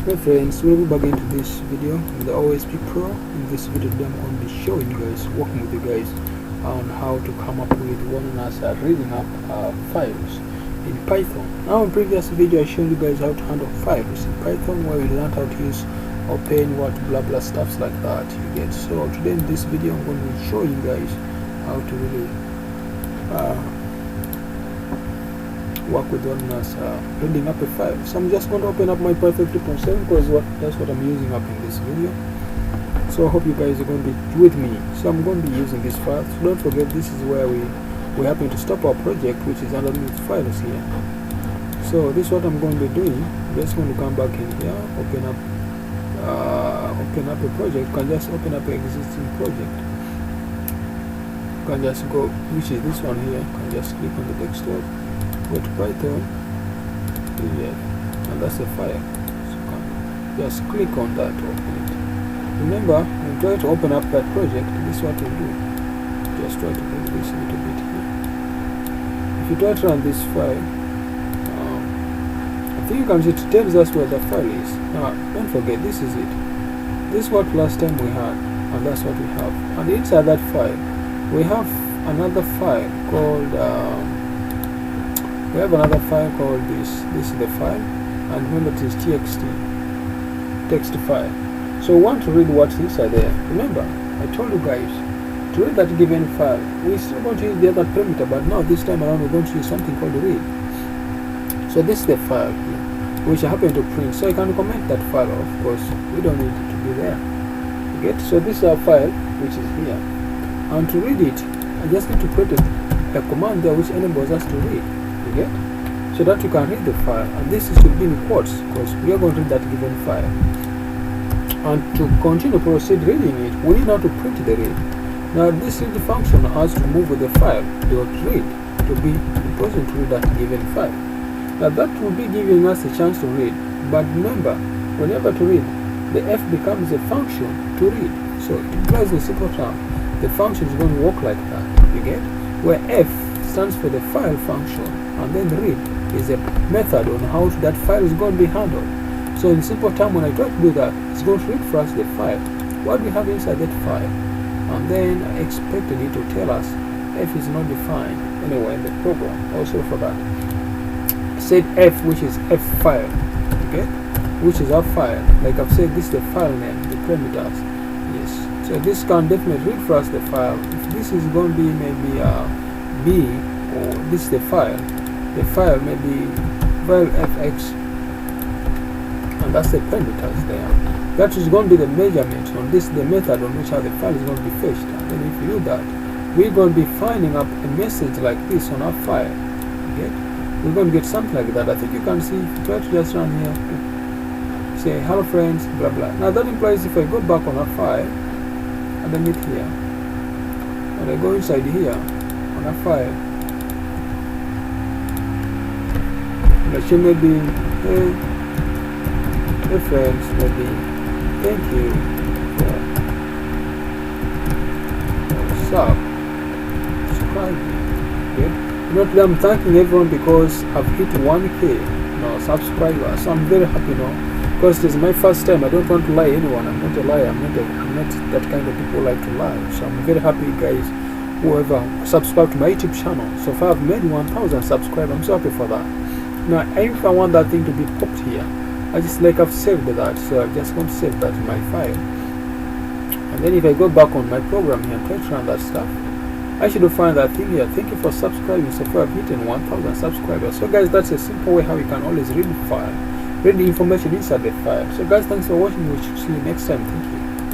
Hey friends, welcome back into this video with the OSP Pro. In this video today I'm going to be showing you guys, working with you guys on how to come up with one as reading up files in Python. Now in previous video I showed you guys how to handle files in Python, where we learned how to use open, what, blah blah stuffs like that, you get. So today in this video I'm going to be showing you guys how to really work with one as reading up a file. So I'm just going to open up my Python 3.7 because that's what I'm using up in this video. So I hope you guys are going to be with me. So I'm going to be using this file. So don't forget, this is where we happen to stop our project, which is underneath files here. So this is what I'm going to be doing. I'm just going to come back in here, open up a project. You can just open up an existing project. You can just go, which is this one here. You can just click on the desktop, go to Python, and that's a file. So you can just click on that to open it. Remember, when you try to open up that project, this is what you do. Just try to do this a little bit here. If you try to run this file, I think you can see it tells us where the file is. Now, don't forget, this is it. This is what last time we had, and that's what we have. And inside that file, we have another file called this. This is the file, and remember it is text file. So we want to read what's inside there. Remember, I told you guys to read that given file. We're still going to use the other parameter, but now this time around we're going to use something called read. So this is the file here, which I happen to print. So I can comment that file off because we don't need it to be there. You get? So this is our file, which is here. And to read it, I just need to create a command there which enables us to read. You get? So that you can read the file. And this should be in quotes because we are going to read that given file. And to continue to proceed reading it, we need now to print the read. Now this read function has to move with the file .read to be the person to read that given file. Now that will be giving us a chance to read. But remember, whenever to read, the f becomes a function to read. So it implies in simple term, the function is going to work like that. You get? Where f stands for the file function, and then read is a method on how that file is going to be handled. So in simple term, when I try to do that, it's going to read for us the file, what we have inside that file, and then I expected it to tell us f is not defined anywhere in the program. Also for that, said f, which is f file, okay, which is our file. Like I've said, this is the file name, the parameters. Yes, so this can definitely read for us the file. If this is going to be maybe b, or this is the file may be file fx, and that's the parameters there. That is going to be the measurement on this, the method on which how the file is going to be fetched. And then if you do that, we're going to be finding up a message like this on our file. Okay? We're going to get something like that. I think you can see, if you try to just run here, say hello friends, blah blah. Now that implies if I go back on our file, underneath here, and I go inside here on our file, and I show maybe, hey friends, maybe thank you for subscribing. Okay? You know, today I'm thanking everyone because I've hit 1k subscribers. So I'm very happy now, because this is my first time. I don't want to lie anyone. I'm not a liar. I'm not that kind of people who like to lie. So I'm very happy, guys, whoever subscribed to my YouTube channel. So far I've made 1,000 subscribers. I'm so happy for that. Now if I want that thing to be popped here, I just, like, I've saved that, so I'm just going to save that in my file. And then if I go back on my program here and try to run that stuff, I should find that thing here. Thank you for subscribing. So far I've hit 1,000 subscribers. So guys, that's a simple way how you can always read the file, read the information inside the file. So guys, thanks for watching. We should see you next time. Thank you.